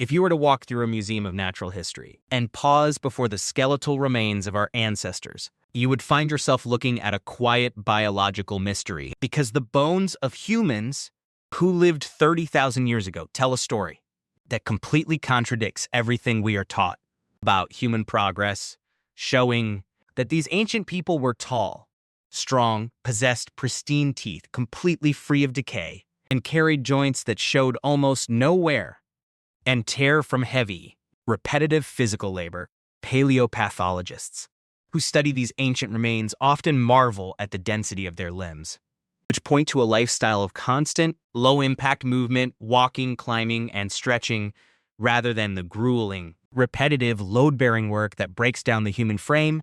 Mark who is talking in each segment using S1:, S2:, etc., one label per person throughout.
S1: If you were to walk through a museum of natural history and pause before the skeletal remains of our ancestors, you would find yourself looking at a quiet biological mystery, because the bones of humans who lived 30,000 years ago tell a story that completely contradicts everything we are taught about human progress, showing that these ancient people were tall, strong, possessed pristine teeth completely free of decay, and carried joints that showed almost no wear and tear from heavy, repetitive physical labor. Paleopathologists who study these ancient remains often marvel at the density of their limbs, which point to a lifestyle of constant, low-impact movement, walking, climbing, and stretching, rather than the grueling, repetitive, load-bearing work that breaks down the human frame.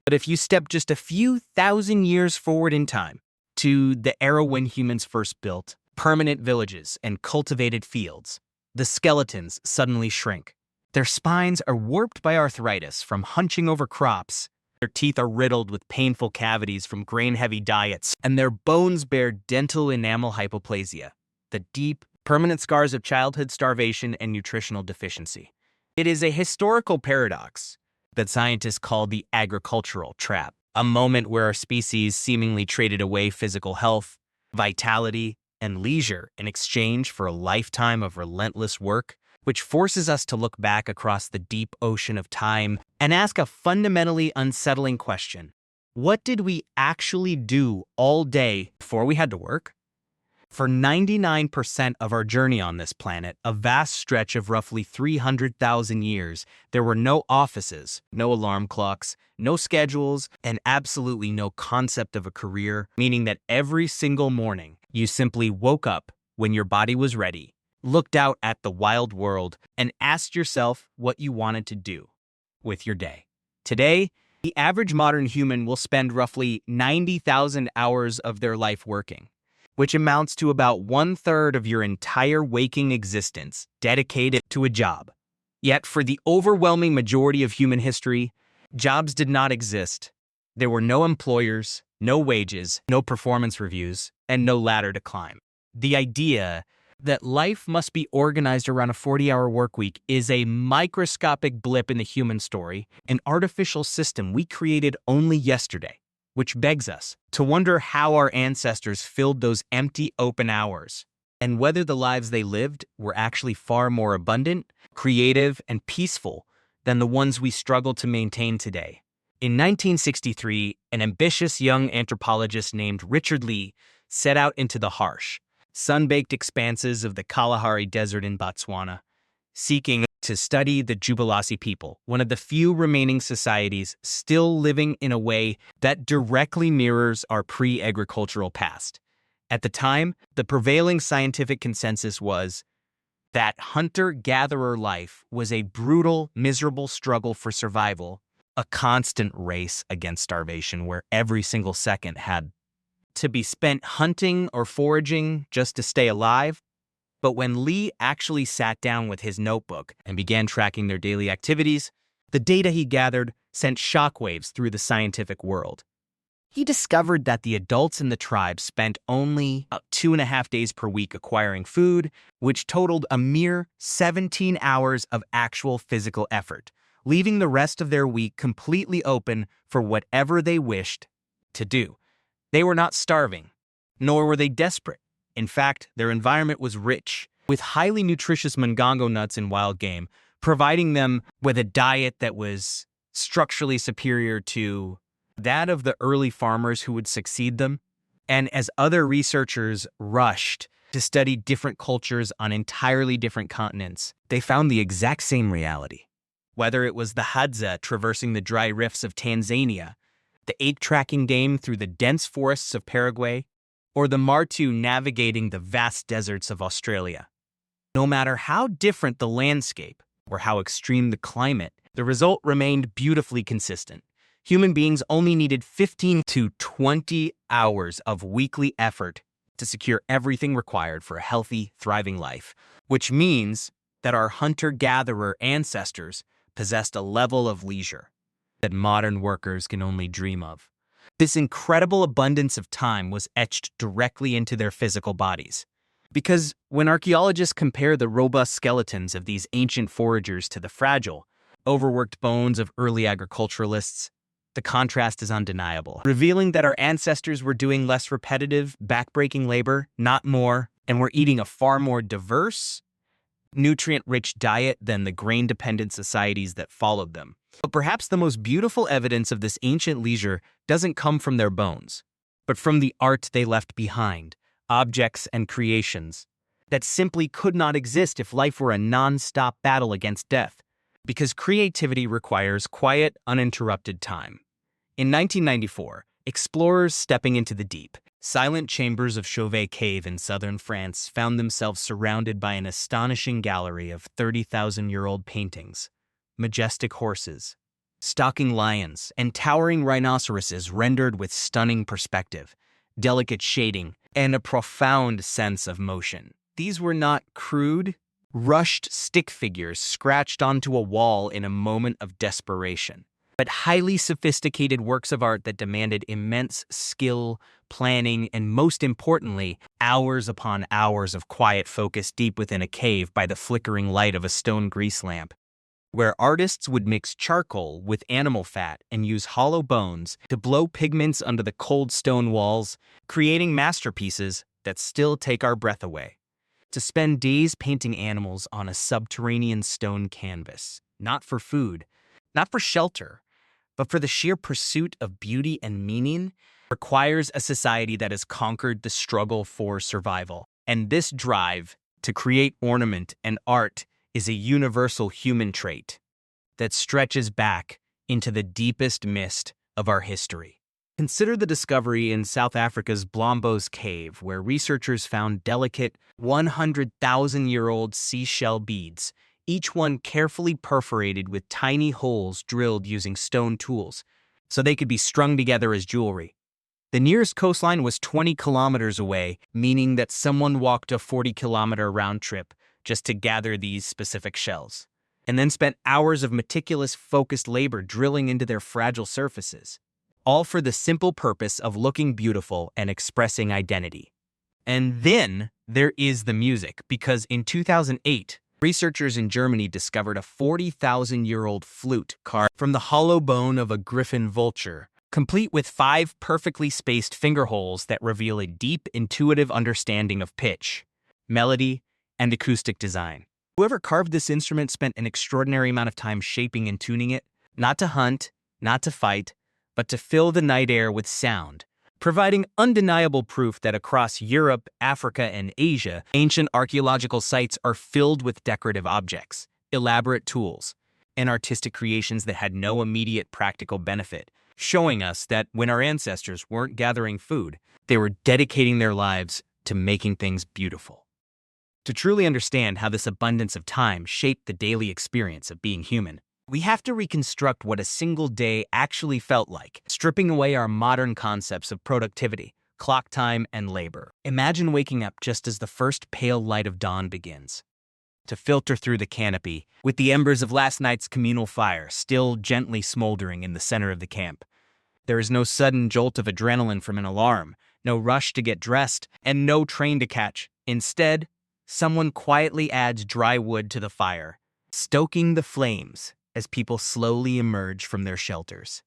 S1: But if you step just a few thousand years forward in time, to the era when humans first built permanent villages and cultivated fields, the skeletons suddenly shrink. Their spines are warped by arthritis from hunching over crops. Their teeth are riddled with painful cavities from grain-heavy diets, and their bones bear dental enamel hypoplasia, the deep, permanent scars of childhood starvation and nutritional deficiency. It is a historical paradox that scientists call the agricultural trap, a moment where our species seemingly traded away physical health, vitality, and leisure in exchange for a lifetime of relentless work, which forces us to look back across the deep ocean of time and ask a fundamentally unsettling question. What did we actually do all day before we had to work? For 99% of our journey on this planet, a vast stretch of roughly 300,000 years, there were no offices, no alarm clocks, no schedules, and absolutely no concept of a career, meaning that every single morning, you simply woke up when your body was ready, looked out at the wild world, and asked yourself what you wanted to do with your day. Today, the average modern human will spend roughly 90,000 hours of their life working, which amounts to about 1/3 of your entire waking existence dedicated to a job. Yet for the overwhelming majority of human history, jobs did not exist. There were no employers, no wages, no performance reviews, and no ladder to climb. The idea that life must be organized around a 40-hour work week is a microscopic blip in the human story, an artificial system we created only yesterday, which begs us to wonder how our ancestors filled those empty open hours, and whether the lives they lived were actually far more abundant, creative, and peaceful than the ones we struggle to maintain today. In 1963, an ambitious young anthropologist named Richard Lee set out into the harsh, sun-baked expanses of the Kalahari Desert in Botswana, seeking to study the Jubalasi people, one of the few remaining societies still living in a way that directly mirrors our pre-agricultural past. At the time, the prevailing scientific consensus was that hunter-gatherer life was a brutal, miserable struggle for survival, a constant race against starvation where every single second had to be spent hunting or foraging just to stay alive. But when Lee actually sat down with his notebook and began tracking their daily activities, the data he gathered sent shockwaves through the scientific world. He discovered that the adults in the tribe spent only about 2.5 days per week acquiring food, which totaled a mere 17 hours of actual physical effort, leaving the rest of their week completely open for whatever they wished to do. They were not starving, nor were they desperate. In fact, their environment was rich, with highly nutritious mangongo nuts and wild game, providing them with a diet that was structurally superior to that of the early farmers who would succeed them. And as other researchers rushed to study different cultures on entirely different continents, they found the exact same reality. Whether it was the Hadza traversing the dry rifts of Tanzania, the ape-tracking dame through the dense forests of Paraguay, or the martu navigating the vast deserts of Australia. No matter how different the landscape or how extreme the climate, the result remained beautifully consistent. Human beings only needed 15 to 20 hours of weekly effort to secure everything required for a healthy, thriving life, which means that our hunter-gatherer ancestors possessed a level of leisure that modern workers can only dream of. This incredible abundance of time was etched directly into their physical bodies. Because when archaeologists compare the robust skeletons of these ancient foragers to the fragile, overworked bones of early agriculturalists, the contrast is undeniable, revealing that our ancestors were doing less repetitive, backbreaking labor, not more, and were eating a far more diverse, nutrient-rich diet than the grain-dependent societies that followed them. But perhaps the most beautiful evidence of this ancient leisure doesn't come from their bones, but from the art they left behind, objects and creations that simply could not exist if life were a non-stop battle against death, because creativity requires quiet, uninterrupted time. In 1994, explorers stepping into the deep, silent chambers of Chauvet Cave in southern France found themselves surrounded by an astonishing gallery of 30,000-year-old paintings, majestic horses, stalking lions, and towering rhinoceroses rendered with stunning perspective, delicate shading, and a profound sense of motion. These were not crude, rushed stick figures scratched onto a wall in a moment of desperation, but highly sophisticated works of art that demanded immense skill, planning, and most importantly, hours upon hours of quiet focus deep within a cave by the flickering light of a stone grease lamp, where artists would mix charcoal with animal fat and use hollow bones to blow pigments under the cold stone walls, creating masterpieces that still take our breath away. To spend days painting animals on a subterranean stone canvas, not for food, not for shelter, but for the sheer pursuit of beauty and meaning, requires a society that has conquered the struggle for survival. And this drive to create ornament and art is a universal human trait that stretches back into the deepest mist of our history. Consider the discovery in South Africa's Blombos Cave, where researchers found delicate 100,000-year-old seashell beads, each one carefully perforated with tiny holes drilled using stone tools, so they could be strung together as jewelry. The nearest coastline was 20 kilometers away, meaning that someone walked a 40-kilometer round trip just to gather these specific shells, and then spent hours of meticulous, focused labor drilling into their fragile surfaces, all for the simple purpose of looking beautiful and expressing identity. And then there is the music, because in 2008, researchers in Germany discovered a 40,000-year-old flute carved from the hollow bone of a griffin vulture, complete with 5 perfectly spaced finger holes that reveal a deep, intuitive understanding of pitch, melody, and acoustic design. Whoever carved this instrument spent an extraordinary amount of time shaping and tuning it, not to hunt, not to fight, but to fill the night air with sound, providing undeniable proof that across Europe, Africa, and Asia, ancient archaeological sites are filled with decorative objects, elaborate tools, and artistic creations that had no immediate practical benefit, showing us that when our ancestors weren't gathering food, they were dedicating their lives to making things beautiful. To truly understand how this abundance of time shaped the daily experience of being human, we have to reconstruct what a single day actually felt like, stripping away our modern concepts of productivity, clock time, and labor. Imagine waking up just as the first pale light of dawn begins, to filter through the canopy with the embers of last night's communal fire still gently smoldering in the center of the camp. There is no sudden jolt of adrenaline from an alarm, no rush to get dressed, and no train to catch. Instead, someone quietly adds dry wood to the fire, stoking the flames as people slowly emerge from their shelters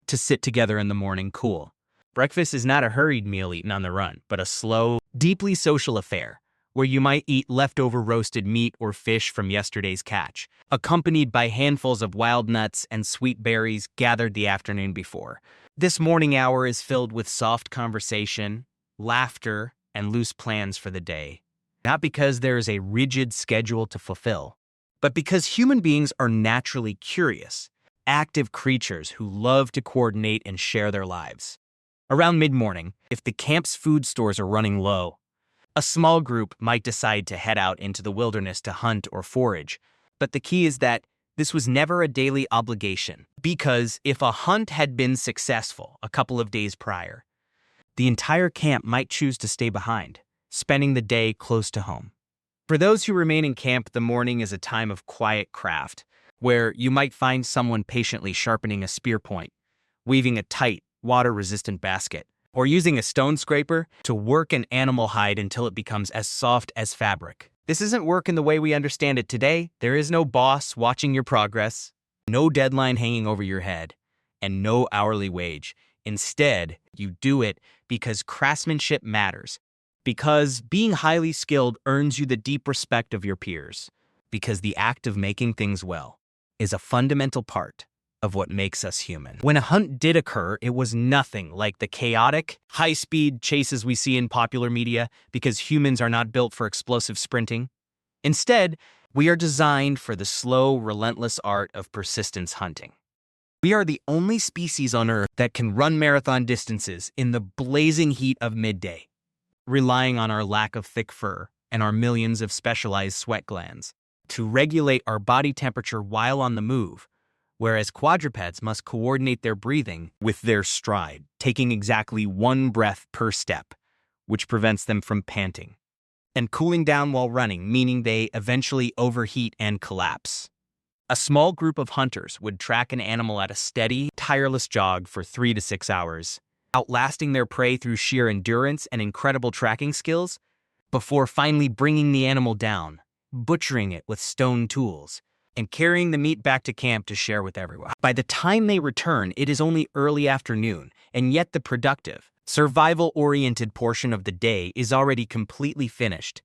S1: to sit together in the morning cool. Breakfast is not a hurried meal eaten on the run, but a slow, deeply social affair where you might eat leftover roasted meat or fish from yesterday's catch, accompanied by handfuls of wild nuts and sweet berries gathered the afternoon before. This morning hour is filled with soft conversation, laughter, and loose plans for the day, not because there is a rigid schedule to fulfill, but because human beings are naturally curious, active creatures who love to coordinate and share their lives. Around mid-morning, if the camp's food stores are running low, a small group might decide to head out into the wilderness to hunt or forage. But the key is that this was never a daily obligation, because if a hunt had been successful a couple of days prior, the entire camp might choose to stay behind, spending the day close to home. For those who remain in camp, the morning is a time of quiet craft, where you might find someone patiently sharpening a spear point, weaving a tight, water-resistant basket, or using a stone scraper to work an animal hide until it becomes as soft as fabric. This isn't work in the way we understand it today. There is no boss watching your progress, no deadline hanging over your head, and no hourly wage. Instead, you do it because craftsmanship matters, because being highly skilled earns you the deep respect of your peers, because the act of making things well is a fundamental part of what makes us human. When a hunt did occur, it was nothing like the chaotic, high-speed chases we see in popular media because humans are not built for explosive sprinting. Instead, we are designed for the slow, relentless art of persistence hunting. We are the only species on Earth that can run marathon distances in the blazing heat of midday, relying on our lack of thick fur and our millions of specialized sweat glands to regulate our body temperature while on the move, whereas quadrupeds must coordinate their breathing with their stride, taking exactly one breath per step, which prevents them from panting, and cooling down while running, meaning they eventually overheat and collapse. A small group of hunters would track an animal at a steady, tireless jog for 3 to 6 hours, outlasting their prey through sheer endurance and incredible tracking skills, before finally bringing the animal down, butchering it with stone tools, and carrying the meat back to camp to share with everyone. By the time they return, it is only early afternoon, and yet the productive, survival-oriented portion of the day is already completely finished,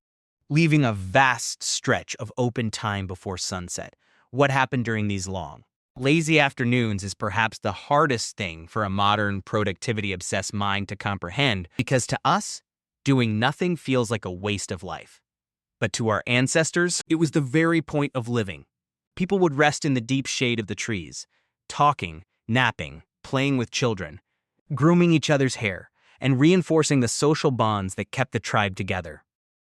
S1: leaving a vast stretch of open time before sunset. What happened during these long, lazy afternoons is perhaps the hardest thing for a modern, productivity-obsessed mind to comprehend, because to us, doing nothing feels like a waste of life. But to our ancestors, it was the very point of living. People would rest in the deep shade of the trees, talking, napping, playing with children, grooming each other's hair, and reinforcing the social bonds that kept the tribe together.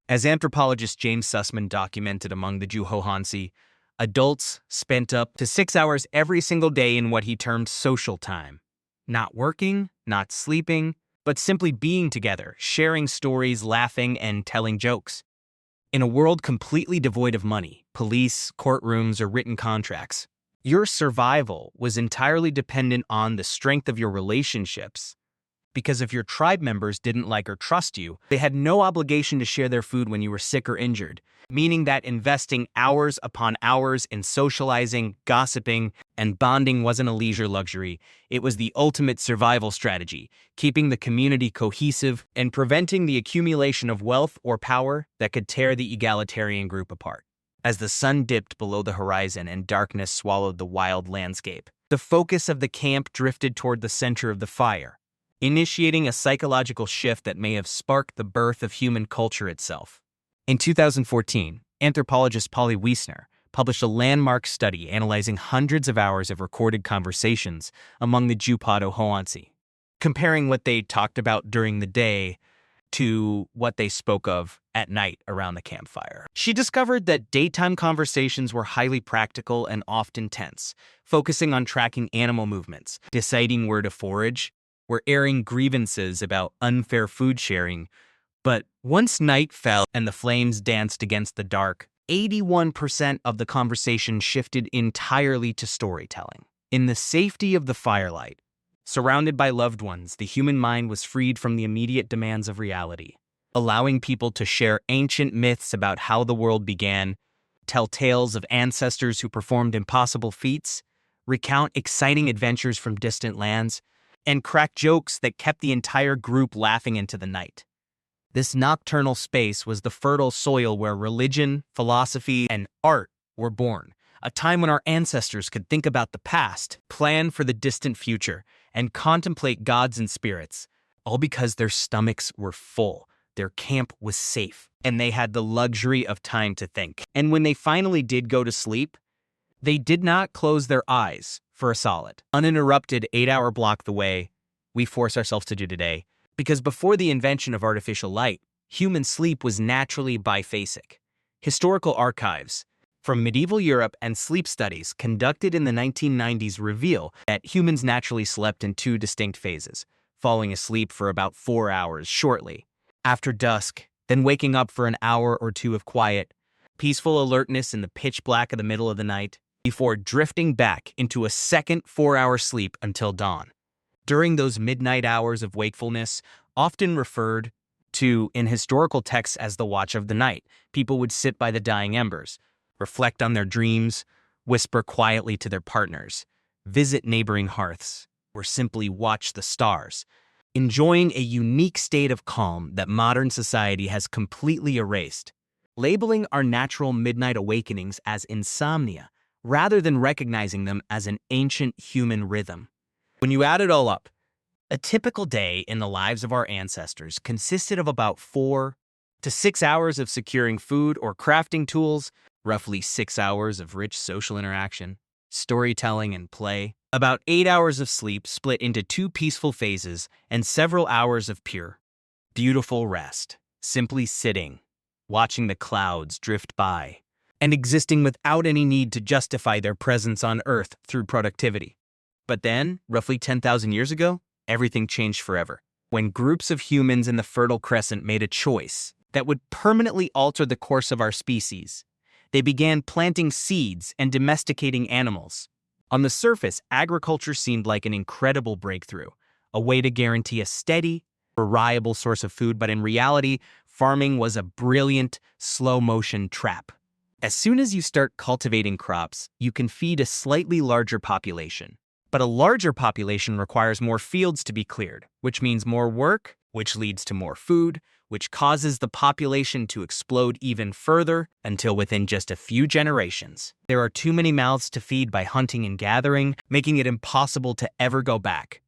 S1: As anthropologist James Sussman documented among the Juhohansi, adults spent up to 6 hours every single day in what he termed social time. Not working, not sleeping, but simply being together, sharing stories, laughing, and telling jokes. In a world completely devoid of money, police, courtrooms, or written contracts, your survival was entirely dependent on the strength of your relationships. Because if your tribe members didn't like or trust you, they had no obligation to share their food when you were sick or injured, meaning that investing hours upon hours in socializing, gossiping, and bonding wasn't a leisure luxury. It was the ultimate survival strategy, keeping the community cohesive and preventing the accumulation of wealth or power that could tear the egalitarian group apart. As the sun dipped below the horizon and darkness swallowed the wild landscape, the focus of the camp drifted toward the center of the fire, initiating a psychological shift that may have sparked the birth of human culture itself. In 2014, anthropologist Polly Wiesner published a landmark study analyzing hundreds of hours of recorded conversations among the Juhohansi, comparing what they talked about during the day to what they spoke of at night around the campfire. She discovered that daytime conversations were highly practical and often tense, focusing on tracking animal movements, deciding where to forage, were airing grievances about unfair food sharing. But once night fell and the flames danced against the dark, 81% of the conversation shifted entirely to storytelling. In the safety of the firelight, surrounded by loved ones, the human mind was freed from the immediate demands of reality, allowing people to share ancient myths about how the world began, tell tales of ancestors who performed impossible feats, recount exciting adventures from distant lands, and crack jokes that kept the entire group laughing into the night. This nocturnal space was the fertile soil where religion, philosophy, and art were born, a time when our ancestors could think about the past, plan for the distant future, and contemplate gods and spirits, all because their stomachs were full, their camp was safe, and they had the luxury of time to think. And when they finally did go to sleep, they did not close their eyes for a solid, uninterrupted 8-hour block the way we force ourselves to do today, because before the invention of artificial light, human sleep was naturally biphasic. Historical archives from medieval Europe and sleep studies conducted in the 1990s reveal that humans naturally slept in 2 distinct phases, falling asleep for about 4 hours shortly after dusk, then waking up for an hour or 2 of quiet, peaceful alertness in the pitch black of the middle of the night, before drifting back into a second 4-hour sleep until dawn. During those midnight hours of wakefulness, often referred to in historical texts as the watch of the night, people would sit by the dying embers, reflect on their dreams, whisper quietly to their partners, visit neighboring hearths, or simply watch the stars, enjoying a unique state of calm that modern society has completely erased. Labeling our natural midnight awakenings as insomnia, rather than recognizing them as an ancient human rhythm. When you add it all up, a typical day in the lives of our ancestors consisted of about 4 to 6 hours of securing food or crafting tools, roughly 6 hours of rich social interaction, storytelling, and play, about 8 hours of sleep split into 2 peaceful phases, and several hours of pure, beautiful rest, simply sitting, watching the clouds drift by, and existing without any need to justify their presence on Earth through productivity. But then, roughly 10,000 years ago, everything changed forever. When groups of humans in the Fertile Crescent made a choice that would permanently alter the course of our species, they began planting seeds and domesticating animals. On the surface, agriculture seemed like an incredible breakthrough, a way to guarantee a steady, reliable source of food, but in reality, farming was a brilliant, slow-motion trap. As soon as you start cultivating crops, you can feed a slightly larger population. But a larger population requires more fields to be cleared, which means more work, which leads to more food, which causes the population to explode even further until within just a few generations, there are too many mouths to feed by hunting and gathering, making it impossible to ever go back.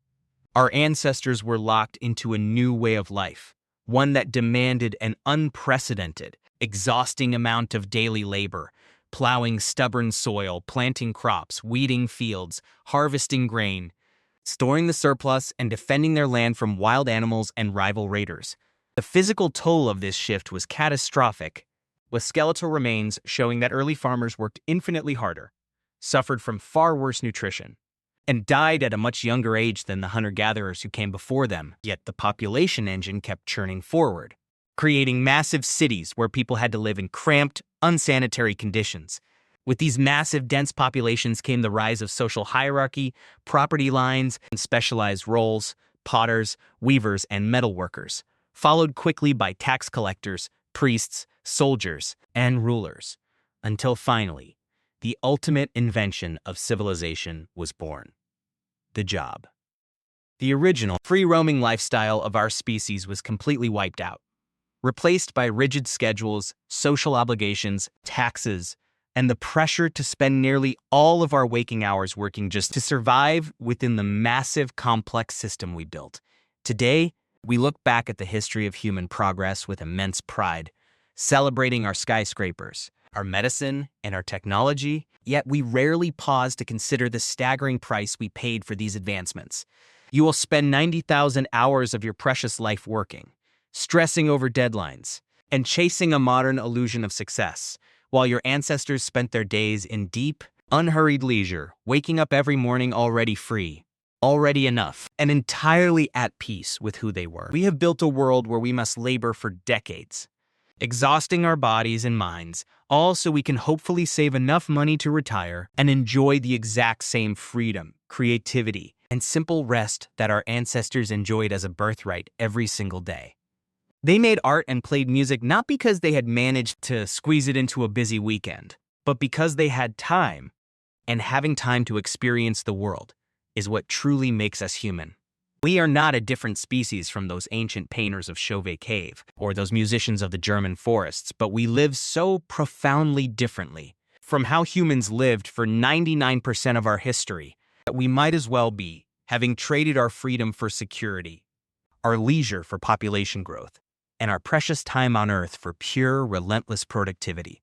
S1: Our ancestors were locked into a new way of life, one that demanded an unprecedented, exhausting amount of daily labor, plowing stubborn soil, planting crops, weeding fields, harvesting grain, storing the surplus, and defending their land from wild animals and rival raiders. The physical toll of this shift was catastrophic, with skeletal remains showing that early farmers worked infinitely harder, suffered from far worse nutrition, and died at a much younger age than the hunter-gatherers who came before them. Yet the population engine kept churning forward, creating massive cities where people had to live in cramped, unsanitary conditions. With these massive, dense populations came the rise of social hierarchy, property lines, and specialized roles, potters, weavers, and metal workers, followed quickly by tax collectors, priests, soldiers, and rulers, until finally, the ultimate invention of civilization was born: the job. The original, free-roaming lifestyle of our species was completely wiped out, replaced by rigid schedules, social obligations, taxes, and the pressure to spend nearly all of our waking hours working just to survive within the massive, complex system we built. Today, we look back at the history of human progress with immense pride, celebrating our skyscrapers, our medicine, and our technology, yet we rarely pause to consider the staggering price we paid for these advancements. You will spend 90,000 hours of your precious life working, stressing over deadlines, and chasing a modern illusion of success, while your ancestors spent their days in deep, unhurried leisure, waking up every morning already free, already enough, and entirely at peace with who they were. We have built a world where we must labor for decades, exhausting our bodies and minds, all so we can hopefully save enough money to retire and enjoy the exact same freedom, creativity, and simple rest that our ancestors enjoyed as a birthright every single day. They made art and played music not because they had managed to squeeze it into a busy weekend, but because they had time, and having time to experience the world is what truly makes us human. We are not a different species from those ancient painters of Chauvet Cave or those musicians of the German forests, but we live so profoundly differently from how humans lived for 99% of our history that we might as well be having traded our freedom for security, our leisure for population growth, and our precious time on Earth for pure, relentless productivity.